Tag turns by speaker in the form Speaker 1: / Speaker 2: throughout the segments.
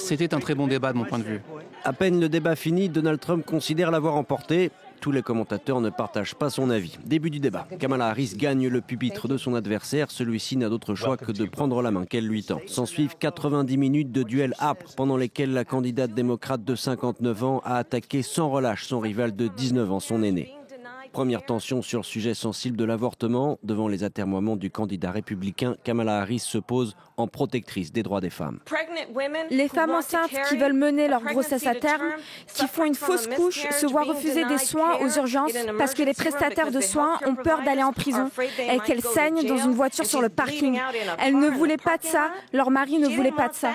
Speaker 1: C'était un très bon débat de mon point de vue.
Speaker 2: À peine le débat fini, Donald Trump considère l'avoir emporté. Tous les commentateurs ne partagent pas son avis. Début du débat. Kamala Harris gagne le pupitre de son adversaire. Celui-ci n'a d'autre choix que de prendre la main qu'elle lui tend. S'ensuivent 90 minutes de duel âpre pendant lesquelles la candidate démocrate de 59 ans a attaqué sans relâche son rival de 19 ans, son aîné. Première tension sur le sujet sensible de l'avortement. Devant les atermoiements du candidat républicain, Kamala Harris se pose en protectrice des droits des femmes.
Speaker 3: Les femmes enceintes qui veulent mener leur grossesse à terme, qui font une fausse couche, se voient refuser des soins aux urgences parce que les prestataires de soins ont peur d'aller en prison et qu'elles saignent dans une voiture sur le parking. Elles ne voulaient pas de ça, leur mari ne voulait pas de ça.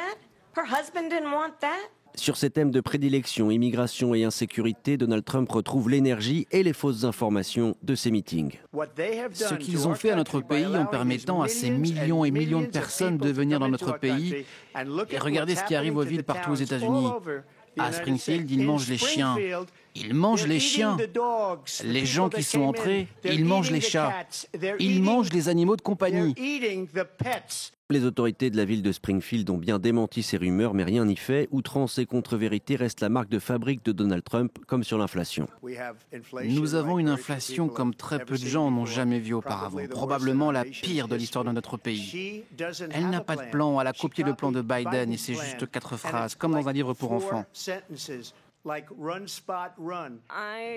Speaker 2: Sur ces thèmes de prédilection, immigration et insécurité, Donald Trump retrouve l'énergie et les fausses informations de ses meetings.
Speaker 1: Ce qu'ils ont fait à notre pays en permettant à ces millions et millions de personnes de venir dans notre pays, et regardez ce qui arrive aux villes partout aux États-Unis. À Springfield, ils mangent les chiens. Ils mangent les chiens. Les gens qui sont entrés, ils mangent les chats. Ils mangent les animaux de compagnie.
Speaker 2: Les autorités de la ville de Springfield ont bien démenti ces rumeurs, mais rien n'y fait. Outrance et contre-vérité restent la marque de fabrique de Donald Trump, comme sur l'inflation.
Speaker 1: Nous avons une inflation comme très peu de gens n'ont jamais vue auparavant. Probablement la pire de l'histoire de notre pays. Elle n'a pas de plan, elle a copié le plan de Biden et c'est juste 4 phrases, comme dans un livre pour enfants.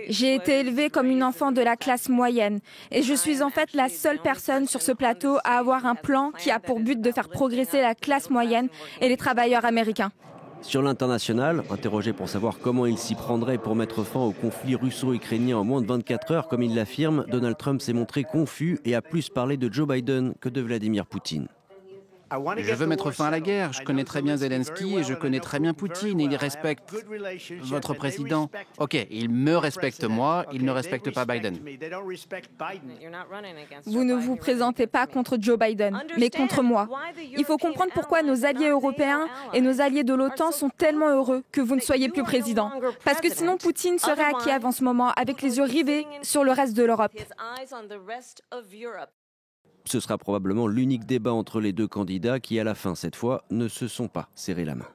Speaker 3: J'ai été élevée comme une enfant de la classe moyenne et je suis en fait la seule personne sur ce plateau à avoir un plan qui a pour but de faire progresser la classe moyenne et les travailleurs américains.
Speaker 2: Sur l'international, interrogé pour savoir comment il s'y prendrait pour mettre fin au conflit russo-ukrainien en moins de 24 heures, comme il l'affirme, Donald Trump s'est montré confus et a plus parlé de Joe Biden que de Vladimir Poutine.
Speaker 1: Je veux mettre fin à la guerre. Je connais très bien Zelensky et je connais très bien Poutine. Et il respecte votre président. Ok, il me respecte moi, il ne respecte pas Biden.
Speaker 3: Vous ne vous présentez pas contre Joe Biden, mais contre moi. Il faut comprendre pourquoi nos alliés européens et nos alliés de l'OTAN sont tellement heureux que vous ne soyez plus président. Parce que sinon Poutine serait à Kiev en ce moment avec les yeux rivés sur le reste de l'Europe.
Speaker 2: Ce sera probablement l'unique débat entre les deux candidats qui, à la fin, cette fois, ne se sont pas serré la main.